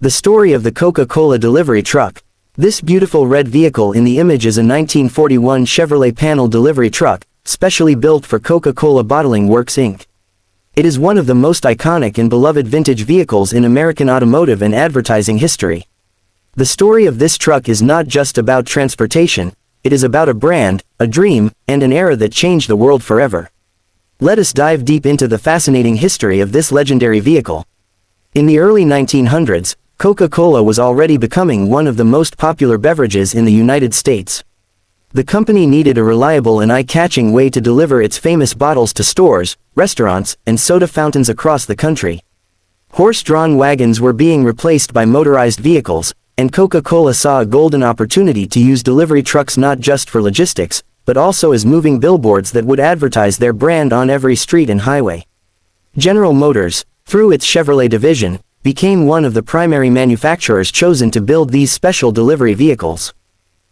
The story of the Coca-Cola Delivery Truck. This beautiful red vehicle in the image is a 1941 Chevrolet panel delivery truck, specially built for Coca-Cola Bottling Works Inc. It is one of the most iconic and beloved vintage vehicles in American automotive and advertising history. The story of this truck is not just about transportation, it is about a brand, a dream, and an era that changed the world forever. Let us dive deep into the fascinating history of this legendary vehicle. In the early 1900s, Coca-Cola was already becoming one of the most popular beverages in the United States. The company needed a reliable and eye-catching way to deliver its famous bottles to stores, restaurants, and soda fountains across the country. Horse-drawn wagons were being replaced by motorized vehicles, and Coca-Cola saw a golden opportunity to use delivery trucks not just for logistics, but also as moving billboards that would advertise their brand on every street and highway. General Motors, through its Chevrolet division, became one of the primary manufacturers chosen to build these special delivery vehicles.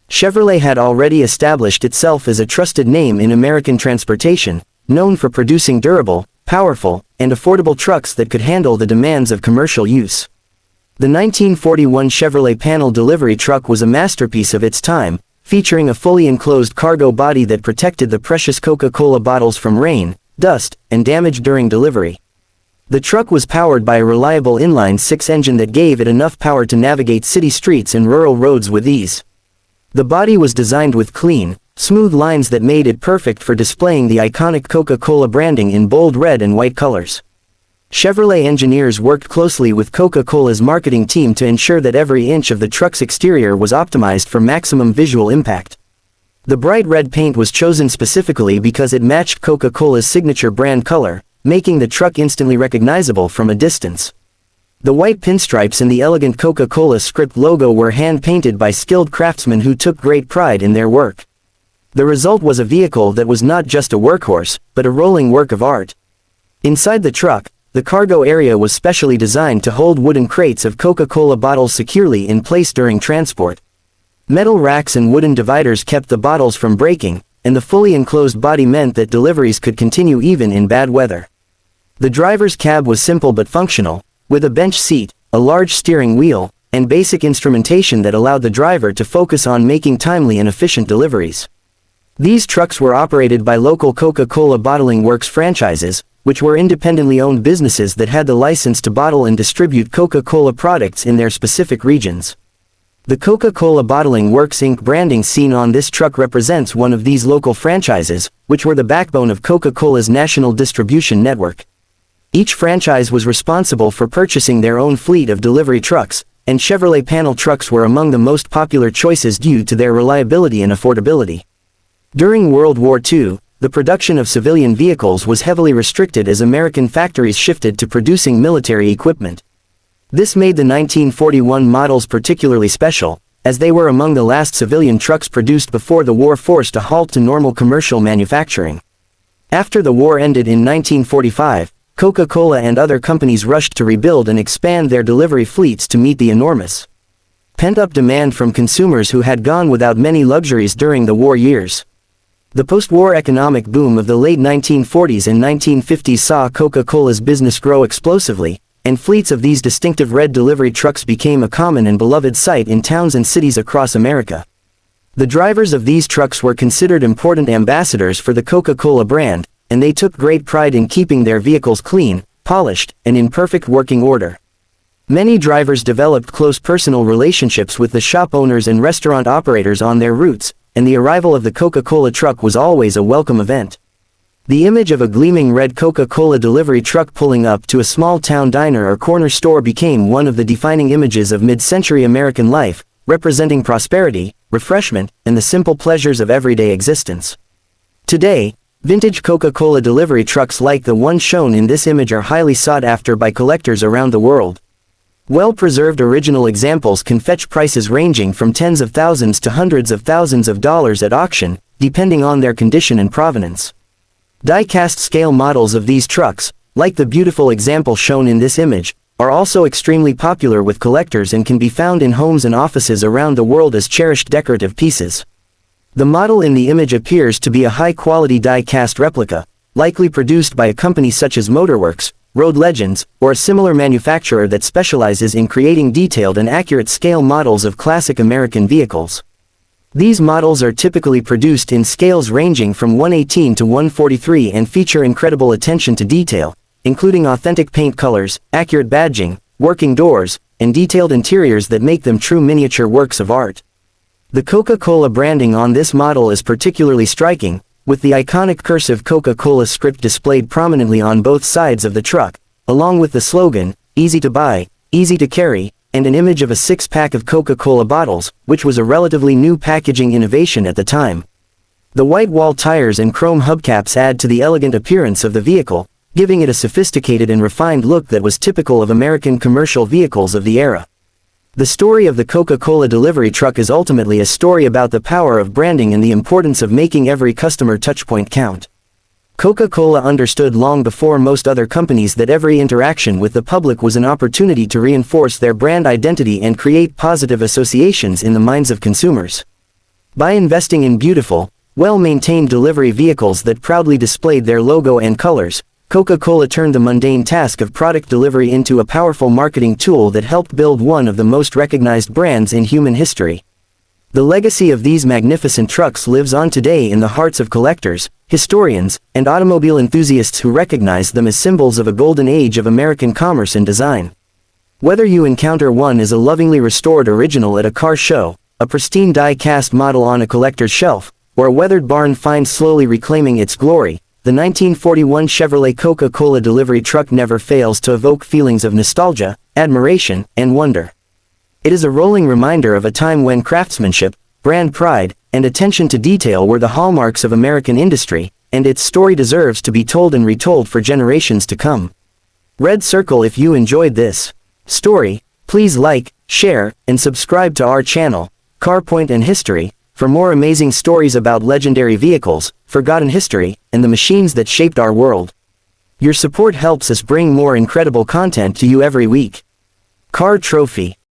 Chevrolet had already established itself as a trusted name in American transportation, known for producing durable, powerful, and affordable trucks that could handle the demands of commercial use. The 1941 Chevrolet panel delivery truck was a masterpiece of its time, featuring a fully enclosed cargo body that protected the precious Coca-Cola bottles from rain, dust, and damage during delivery. The truck was powered by a reliable inline-six engine that gave it enough power to navigate city streets and rural roads with ease. The body was designed with clean, smooth lines that made it perfect for displaying the iconic Coca-Cola branding in bold red and white colors. Chevrolet engineers worked closely with Coca-Cola's marketing team to ensure that every inch of the truck's exterior was optimized for maximum visual impact. The bright red paint was chosen specifically because it matched Coca-Cola's signature brand color, making the truck instantly recognizable from a distance. The white pinstripes and the elegant Coca-Cola script logo were hand-painted by skilled craftsmen who took great pride in their work. The result was a vehicle that was not just a workhorse, but a rolling work of art. Inside the truck, the cargo area was specially designed to hold wooden crates of Coca-Cola bottles securely in place during transport. Metal racks and wooden dividers kept the bottles from breaking, and the fully enclosed body meant that deliveries could continue even in bad weather. The driver's cab was simple but functional, with a bench seat, a large steering wheel, and basic instrumentation that allowed the driver to focus on making timely and efficient deliveries. These trucks were operated by local Coca-Cola Bottling Works franchises, which were independently owned businesses that had the license to bottle and distribute Coca-Cola products in their specific regions. The Coca-Cola Bottling Works Inc. branding seen on this truck represents one of these local franchises, which were the backbone of Coca-Cola's national distribution network. Each franchise was responsible for purchasing their own fleet of delivery trucks, and Chevrolet panel trucks were among the most popular choices due to their reliability and affordability. During World War II, the production of civilian vehicles was heavily restricted as American factories shifted to producing military equipment. This made the 1941 models particularly special, as they were among the last civilian trucks produced before the war forced a halt to normal commercial manufacturing. After the war ended in 1945, Coca-Cola and other companies rushed to rebuild and expand their delivery fleets to meet the enormous pent-up demand from consumers who had gone without many luxuries during the war years. The post-war economic boom of the late 1940s and 1950s saw Coca-Cola's business grow explosively, and fleets of these distinctive red delivery trucks became a common and beloved sight in towns and cities across America. The drivers of these trucks were considered important ambassadors for the Coca-Cola brand, and they took great pride in keeping their vehicles clean, polished, and in perfect working order. Many drivers developed close personal relationships with the shop owners and restaurant operators on their routes, and the arrival of the Coca-Cola truck was always a welcome event. The image of a gleaming red Coca-Cola delivery truck pulling up to a small-town diner or corner store became one of the defining images of mid-century American life, representing prosperity, refreshment, and the simple pleasures of everyday existence. Today, vintage Coca-Cola delivery trucks like the one shown in this image are highly sought after by collectors around the world. Well-preserved original examples can fetch prices ranging from tens of thousands to hundreds of thousands of dollars at auction, depending on their condition and provenance. Die-cast scale models of these trucks, like the beautiful example shown in this image, are also extremely popular with collectors and can be found in homes and offices around the world as cherished decorative pieces. The model in the image appears to be a high-quality die-cast replica, likely produced by a company such as Motorworks, Road Legends, or a similar manufacturer that specializes in creating detailed and accurate scale models of classic American vehicles. These models are typically produced in scales ranging from 1/18 to 1/43 and feature incredible attention to detail, including authentic paint colors, accurate badging, working doors, and detailed interiors that make them true miniature works of art. The Coca-Cola branding on this model is particularly striking, with the iconic cursive Coca-Cola script displayed prominently on both sides of the truck, along with the slogan, "Easy to buy, easy to carry," and an image of a six-pack of Coca-Cola bottles, which was a relatively new packaging innovation at the time. The white wall tires and chrome hubcaps add to the elegant appearance of the vehicle, giving it a sophisticated and refined look that was typical of American commercial vehicles of the era. The story of the Coca-Cola delivery truck is ultimately a story about the power of branding and the importance of making every customer touchpoint count. Coca-Cola understood long before most other companies that every interaction with the public was an opportunity to reinforce their brand identity and create positive associations in the minds of consumers. By investing in beautiful, well-maintained delivery vehicles that proudly displayed their logo and colors, Coca-Cola turned the mundane task of product delivery into a powerful marketing tool that helped build one of the most recognized brands in human history. The legacy of these magnificent trucks lives on today in the hearts of collectors, historians, and automobile enthusiasts who recognize them as symbols of a golden age of American commerce and design. Whether you encounter one as a lovingly restored original at a car show, a pristine die-cast model on a collector's shelf, or a weathered barn find slowly reclaiming its glory, the 1941 Chevrolet Coca-Cola delivery truck never fails to evoke feelings of nostalgia, admiration, and wonder. It is a rolling reminder of a time when craftsmanship, brand pride, and attention to detail were the hallmarks of American industry, and its story deserves to be told and retold for generations to come. Red circle if you enjoyed this story. Please like, share, and subscribe to our channel, CarPoint and History, for more amazing stories about legendary vehicles, forgotten history, and the machines that shaped our world. Your support helps us bring more incredible content to you every week. Car Trophy.